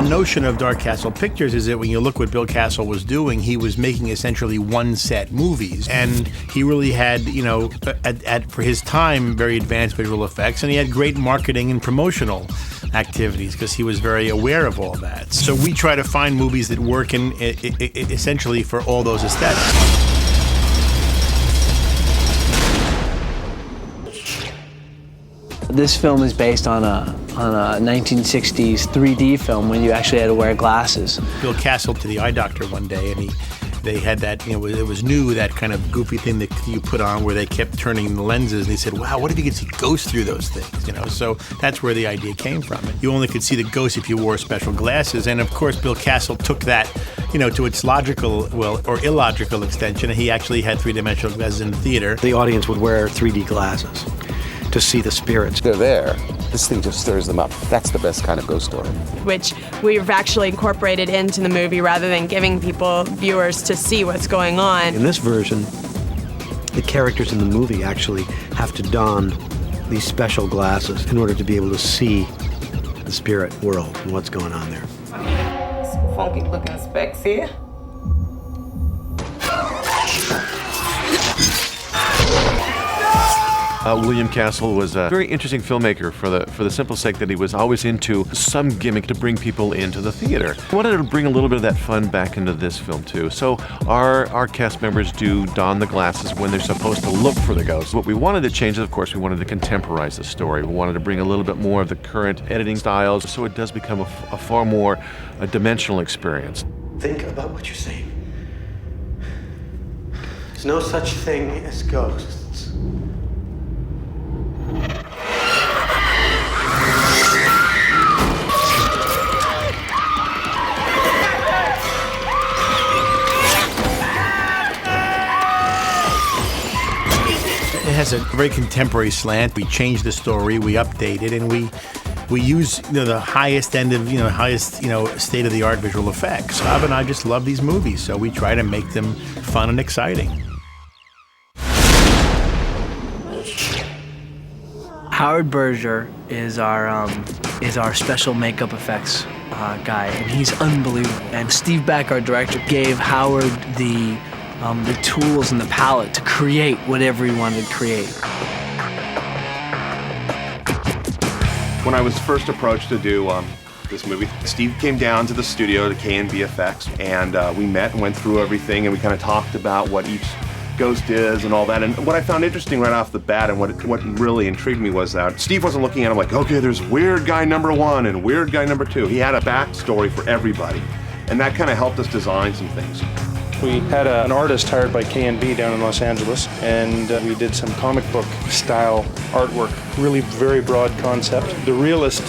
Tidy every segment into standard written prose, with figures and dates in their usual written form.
notion of Dark Castle Pictures is that when you look what Bill Castle was doing, he was making essentially one-set movies. And he really had, for his time, very advanced visual effects, and he had great marketing and promotional activities because he was very aware of all that. So we try to find movies that work in essentially for all those aesthetics. This film is based on a 1960s 3D film when you actually had to wear glasses. Bill Castle to the eye doctor one day, and they had that, it was new, that kind of goofy thing that you put on where they kept turning the lenses, and he said, wow, what if you could see ghosts through those things, So that's where the idea came from. You only could see the ghosts if you wore special glasses, and of course Bill Castle took that, to its logical, or illogical extension, and he actually had three-dimensional glasses in the theater. The audience would wear 3D glasses to see the spirits. They're there. This thing just stirs them up. That's the best kind of ghost story. Which we've actually incorporated into the movie rather than giving viewers to see what's going on. In this version, the characters in the movie actually have to don these special glasses in order to be able to see the spirit world and what's going on there. Some funky looking specs here. William Castle was a very interesting filmmaker for the simple sake that he was always into some gimmick to bring people into the theater. He wanted to bring a little bit of that fun back into this film too. So our cast members do don the glasses when they're supposed to look for the ghosts. What we wanted to change is, of course, we wanted to contemporize the story. We wanted to bring a little bit more of the current editing styles, so it does become a far more dimensional experience. Think about what you're saying. There's no such thing as ghosts. It has a very contemporary slant. We change the story, we update it, and we use the highest end of highest state-of-the-art visual effects. Bob and I just love these movies, so we try to make them fun and exciting. Howard Berger is our special makeup effects guy, and he's unbelievable. And Steve Beck, our director, gave Howard the tools and the palette to create whatever he wanted to create. When I was first approached to do this movie, Steve came down to the studio to K&B Effects, and we met and went through everything, and we kind of talked about what each ghost is and all that. And what I found interesting right off the bat and what really intrigued me was that Steve wasn't looking at him like, okay, there's weird guy number 1 and weird guy number 2. He had a backstory for everybody, and that kind of helped us design some things. We had an artist hired by K&B down in Los Angeles, and we did some comic book style artwork, really very broad concept. The realist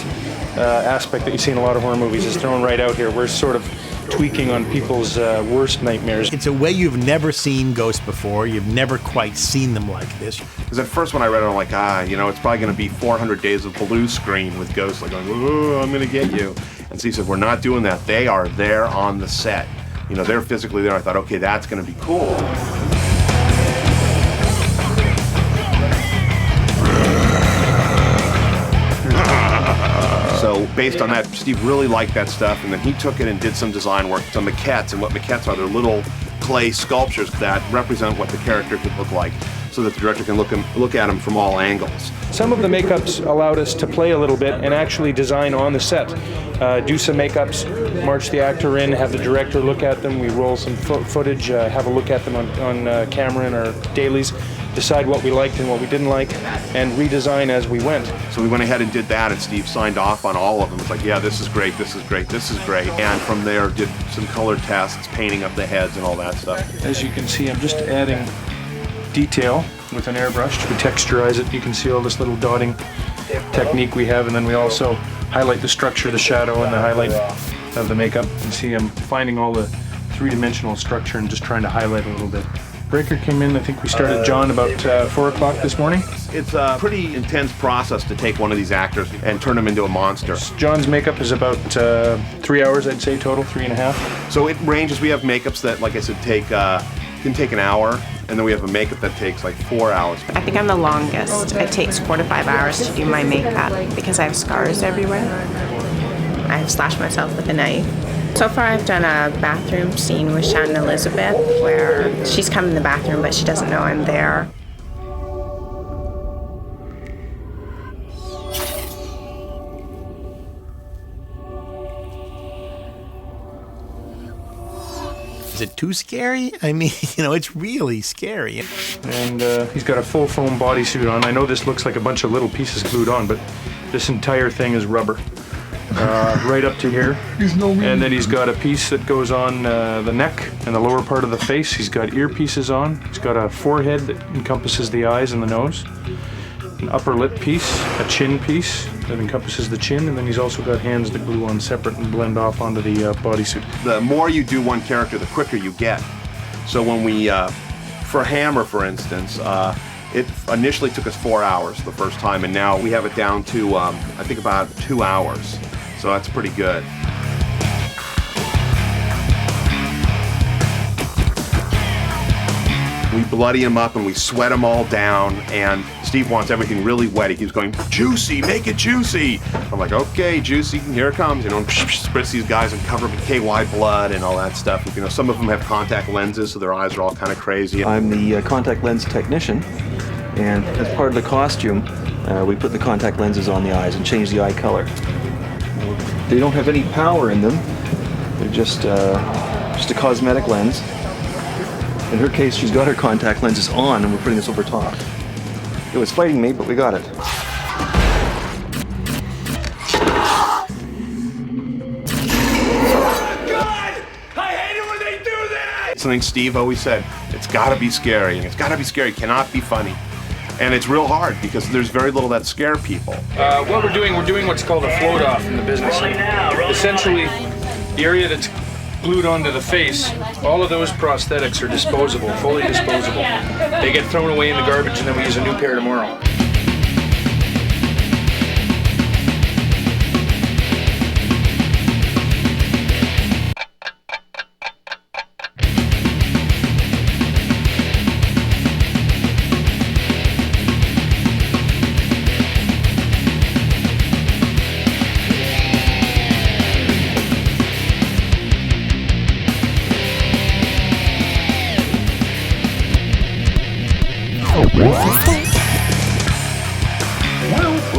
aspect that you see in a lot of horror movies is thrown right out here. We're sort of tweaking on people's worst nightmares. It's a way you've never seen ghosts before. You've never quite seen them like this. Because at first when I read it, I'm like, it's probably going to be 400 days of blue screen with ghosts like going, oh, I'm going to get you. And Steve said, we're not doing that. They are there on the set. They're physically there. I thought, okay, that's going to be cool. So based on that, Steve really liked that stuff, and then he took it and did some design work, some maquettes, and what maquettes are, they're little clay sculptures that represent what the character could look like, so that the director can look at them from all angles. Some of the makeups allowed us to play a little bit and actually design on the set. Do some makeups, march the actor in, have the director look at them. We roll some footage, have a look at them on camera in our dailies, decide what we liked and what we didn't like, and redesign as we went. So we went ahead and did that, and Steve signed off on all of them. It's like, yeah, this is great, this is great, this is great. And from there, did some color tests, painting up the heads and all that stuff. As you can see, I'm just adding detail with an airbrush to texturize it. You can see all this little dotting technique we have, and then we also highlight the structure, the shadow, and the highlight of the makeup. You can see I'm finding all the three-dimensional structure and just trying to highlight a little bit. Breaker came in, I think we started John about 4 o'clock this morning. It's a pretty intense process to take one of these actors and turn them into a monster. John's makeup is about 3 hours, I'd say, total, 3.5. So it ranges. We have makeups that, like I said, can take an hour, and then we have a makeup that takes like 4 hours. I think I'm the longest. It takes 4 to 5 hours to do my makeup because I have scars everywhere. I've slashed myself with a knife. So far I've done a bathroom scene with Shannon Elizabeth where she's come in the bathroom but she doesn't know I'm there. Is it too scary? I mean, it's really scary. And he's got a full foam bodysuit on. I know this looks like a bunch of little pieces glued on, but this entire thing is rubber. Right up to here. And then he's got a piece that goes on the neck and the lower part of the face. He's got earpieces on. He's got a forehead that encompasses the eyes and the nose. An upper lip piece, a chin piece that encompasses the chin, and then he's also got hands that glue on separate and blend off onto the bodysuit. The more you do one character, the quicker you get. So when we, for Hammer, for instance, it initially took us 4 hours the first time, and now we have it down to, I think, about 2 hours. So that's pretty good. We bloody him up and we sweat him all down, and Steve wants everything really wet. He keeps going, juicy, make it juicy. I'm like, okay, juicy, here it comes. Spritz these guys and cover them in KY blood and all that stuff. Some of them have contact lenses, so their eyes are all kind of crazy. I'm the contact lens technician, and as part of the costume, we put the contact lenses on the eyes and change the eye color. They don't have any power in them. They're just a cosmetic lens. In her case, she's got her contact lenses on, and we're putting this over top. It was fighting me, but we got it. Something Steve always said, it's gotta be scary, and it's gotta be scary, it cannot be funny. And it's real hard because there's very little that scare people. What we're doing what's called a float off in the business. Essentially, the area that's glued onto the face, all of those prosthetics are disposable, fully disposable. They get thrown away in the garbage and then we use a new pair tomorrow.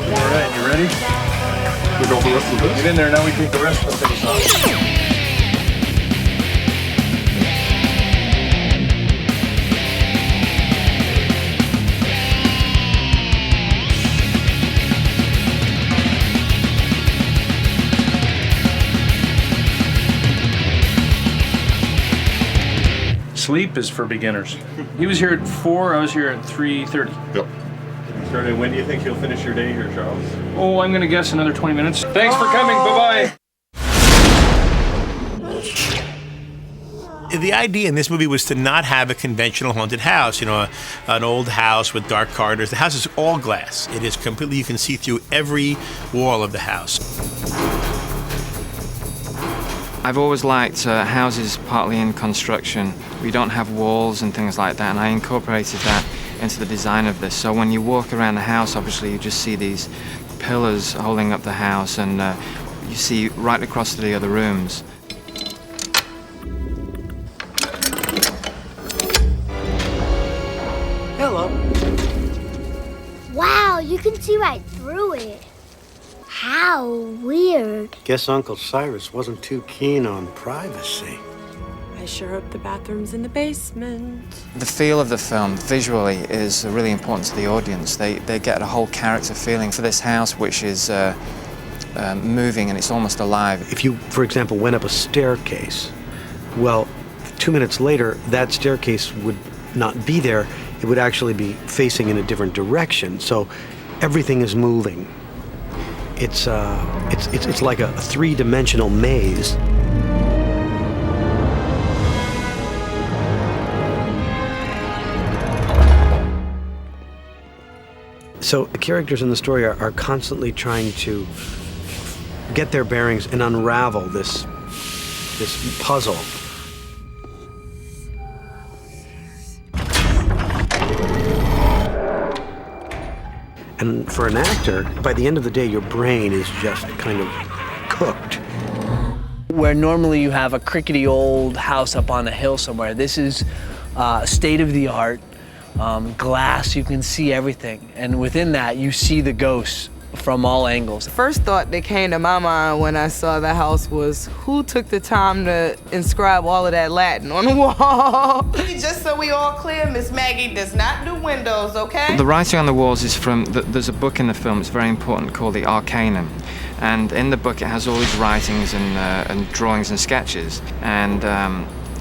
Alright, you ready? We go for the rest of this? Get in there, now we take the rest of the face off. Sleep is for beginners. He was here at 4, I was here at 3:30. Yep. When do you think you'll finish your day here, Charles? Oh, I'm gonna guess another 20 minutes. Thanks for coming, bye-bye. The idea in this movie was to not have a conventional haunted house, an old house with dark corridors. The house is all glass. It is completely, you can see through every wall of the house. I've always liked houses partly in construction. We don't have walls and things like that, and I incorporated that into the design of this. So when you walk around the house, obviously you just see these pillars holding up the house, and you see right across to the other rooms. Hello. Wow, you can see right through it. How weird. Guess Uncle Cyrus wasn't too keen on privacy. I sure hope the bathroom's in the basement. The feel of the film visually is really important to the audience. They get a whole character feeling for this house, which is moving and it's almost alive. If you, for example, went up a staircase, well, 2 minutes later, that staircase would not be there. It would actually be facing in a different direction. So everything is moving. It's like a three-dimensional maze. So the characters in the story are constantly trying to get their bearings and unravel this puzzle. And for an actor, by the end of the day, your brain is just kind of cooked. Where normally you have a crickety old house up on a hill somewhere, this is state-of-the-art glass. You can see everything, and within that you see the ghosts from all angles. The first thought that came to my mind when I saw the house was, who took the time to inscribe all of that Latin on the wall? Just so we all clear, Miss Maggie does not do windows, okay? The writing on the walls is from, there's a book in the film, it's very important, called The Arcanum. And in the book it has all these writings and drawings and sketches. And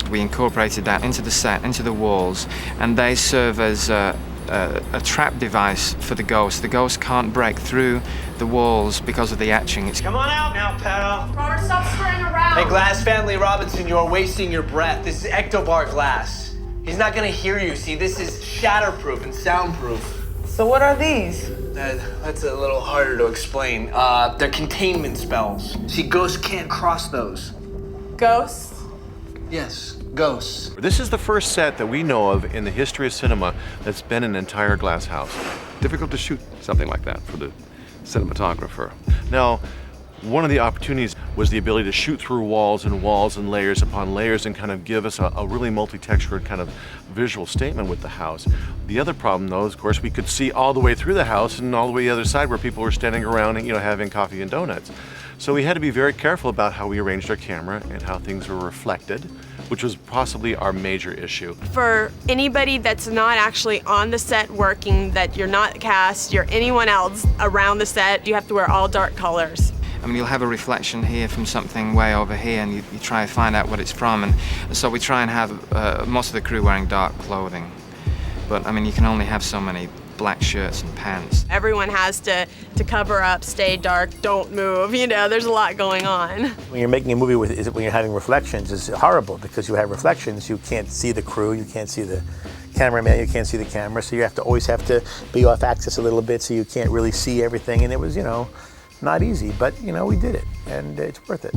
we incorporated that into the set, into the walls, and they serve as a trap device for the ghost. The ghost can't break through the walls because of the etching. Come on out now, pal. Robert, stop screwing around. Hey, Glass Family Robinson, you're wasting your breath. This is Ectobar glass. He's not gonna hear you. See, this is shatterproof and soundproof. So what are these? That's a little harder to explain. They're containment spells. See, ghosts can't cross those. Ghosts? Yes, ghosts. This is the first set that we know of in the history of cinema that's been an entire glass house. Difficult to shoot something like that for the cinematographer. Now, one of the opportunities was the ability to shoot through walls and layers upon layers and kind of give us a really multi-textured kind of visual statement with the house. The other problem, though, is, of course, we could see all the way through the house and all the way the other side where people were standing around and, having coffee and donuts. So we had to be very careful about how we arranged our camera and how things were reflected, which was possibly our major issue. For anybody that's not actually on the set working, that you're not cast, you're anyone else around the set, you have to wear all dark colors. I mean, you'll have a reflection here from something way over here, and you try to find out what it's from. And so we try and have most of the crew wearing dark clothing. But I mean, you can only have so many black shirts and pants. Everyone has to cover up, stay dark, don't move. There's a lot going on. When you're making a movie when you're having reflections, it's horrible because you have reflections. You can't see the crew, you can't see the cameraman, you can't see the camera, so you always have to be off axis a little bit so you can't really see everything. And it was, not easy, but we did it, and it's worth it.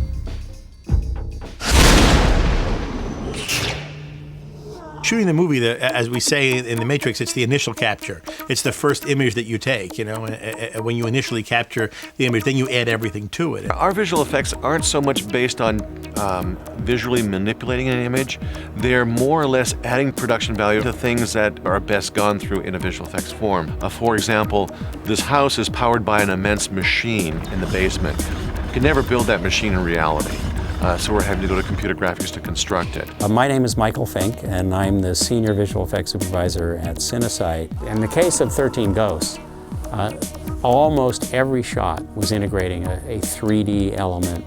Shooting the movie, as we say in The Matrix, it's the initial capture. It's the first image that you take, when you initially capture the image, then you add everything to it. Our visual effects aren't so much based on visually manipulating an image. They're more or less adding production value to things that are best gone through in a visual effects form. For example, this house is powered by an immense machine in the basement. You can never build that machine in reality. So we're having to go to computer graphics to construct it. My name is Michael Fink, and I'm the Senior Visual Effects Supervisor at Cinesite. In the case of 13 Ghosts, almost every shot was integrating a 3D element,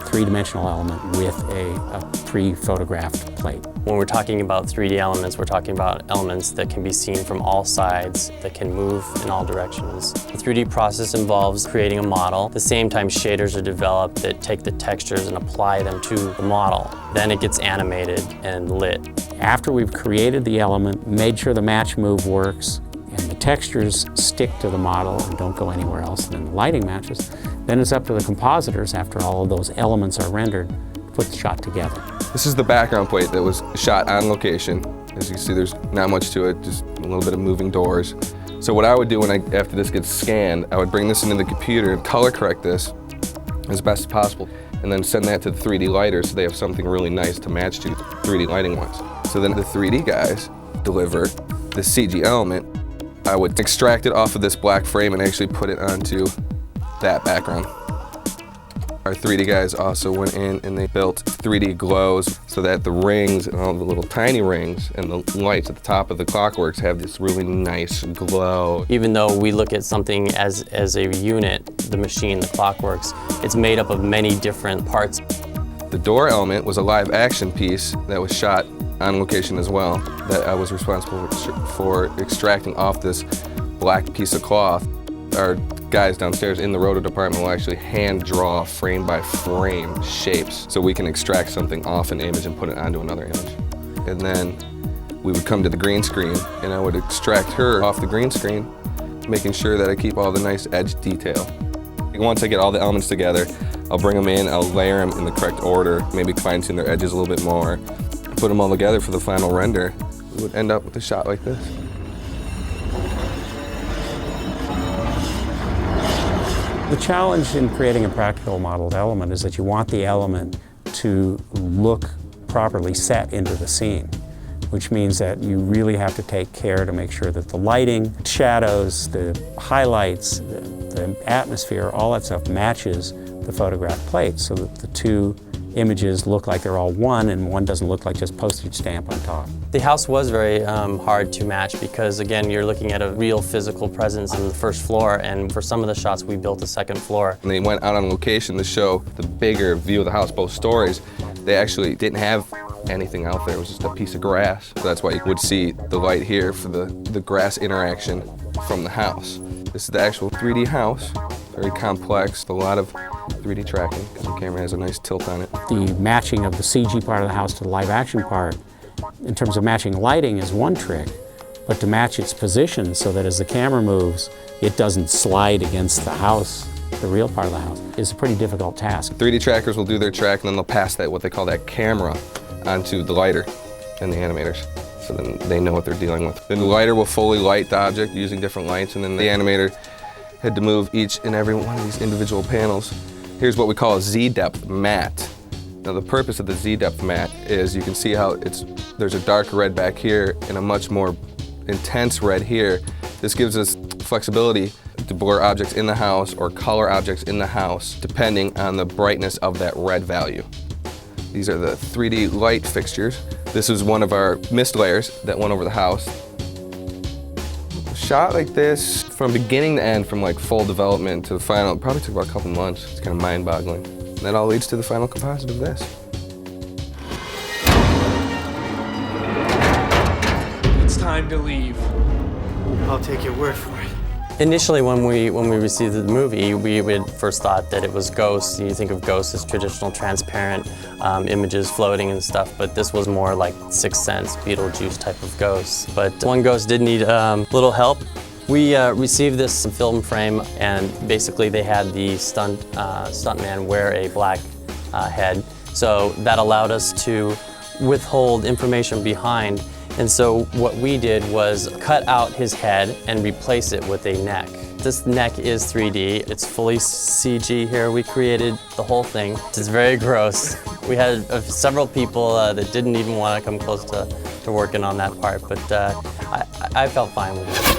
three-dimensional element with a pre-photographed plate. When we're talking about 3D elements, we're talking about elements that can be seen from all sides, that can move in all directions. The 3D process involves creating a model. At the same time, shaders are developed that take the textures and apply them to the model. Then it gets animated and lit. After we've created the element, made sure the match move works, and the textures stick to the model and don't go anywhere else, and then the lighting matches, then it's up to the compositors, after all of those elements are rendered, to put the shot together. This is the background plate that was shot on location. As you can see, there's not much to it, just a little bit of moving doors. So what I would do after this gets scanned, I would bring this into the computer and color correct this as best as possible, and then send that to the 3D lighters so they have something really nice to match to 3D lighting wise. So then the 3D guys deliver the CG element. I would extract it off of this black frame and actually put it onto that background. Our 3D guys also went in and they built 3D glows so that the rings and all the little tiny rings and the lights at the top of the clockworks have this really nice glow. Even though we look at something as a unit, the machine, the clockworks, it's made up of many different parts. The door element was a live action piece that was shot on location as well, that I was responsible for extracting off this black piece of cloth. Our guys downstairs in the roto department will actually hand draw frame by frame shapes so we can extract something off an image and put it onto another image. And then we would come to the green screen and I would extract her off the green screen, making sure that I keep all the nice edge detail. Once I get all the elements together, I'll bring them in, I'll layer them in the correct order, maybe fine tune their edges a little bit more, put them all together for the final render. We would end up with a shot like this. The challenge in creating a practical modeled element is that you want the element to look properly set into the scene, which means that you really have to take care to make sure that the lighting, shadows, the highlights, the atmosphere, all that stuff matches the photograph plate so that the two images look like they're all one and one doesn't look like just postage stamp on top. The house was very hard to match because, again, you're looking at a real physical presence on the first floor, and for some of the shots we built a second floor. When they went out on location to show the bigger view of the house, both stories, they actually didn't have anything out there. It was just a piece of grass. So that's why you would see the light here for the grass interaction from the house. This is the actual 3D house, very complex, a lot of 3D tracking because the camera has a nice tilt on it. The matching of the CG part of the house to the live action part, in terms of matching lighting, is one trick, but to match its position so that as the camera moves, it doesn't slide against the house, the real part of the house, is a pretty difficult task. 3D trackers will do their track and then they'll pass that, what they call that camera, onto the lighter and the animators. So then they know what they're dealing with. Then the lighter will fully light the object using different lights, and then the animator had to move each and every one of these individual panels. Here's what we call a Z-depth matte. Now the purpose of the Z-depth matte is you can see how there's a dark red back here and a much more intense red here. This gives us flexibility to blur objects in the house or color objects in the house depending on the brightness of that red value. These are the 3D light fixtures. This is one of our mist layers that went over the house. A shot like this, from beginning to end, from like full development to the final, it probably took about a couple months. It's kind of mind-boggling. And that all leads to the final composite of this. It's time to leave. I'll take your word for it. Initially, when we received the movie, we had first thought that it was ghosts. You think of ghosts as traditional transparent images floating and stuff, but this was more like Sixth Sense, Beetlejuice type of ghosts. But one ghost did need little help. We received this film frame, and basically they had the stuntman wear a black head, so that allowed us to withhold information behind. And so what we did was cut out his head and replace it with a neck. This neck is 3D. It's fully CG here. We created the whole thing. It's very gross. We had several people that didn't even want to come close to working on that part, but I felt fine with it.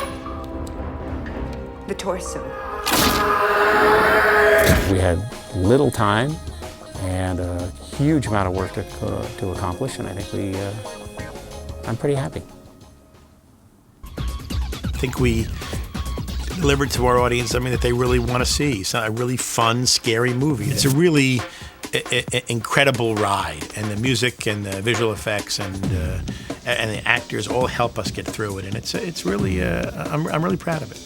The torso. We had little time and a huge amount of work to accomplish, and I think I'm pretty happy. I think we delivered to our audience something that they really want to see. It's a really fun, scary movie. It's a really incredible ride, and the music and the visual effects and the actors all help us get through it. And it's really, I'm really proud of it.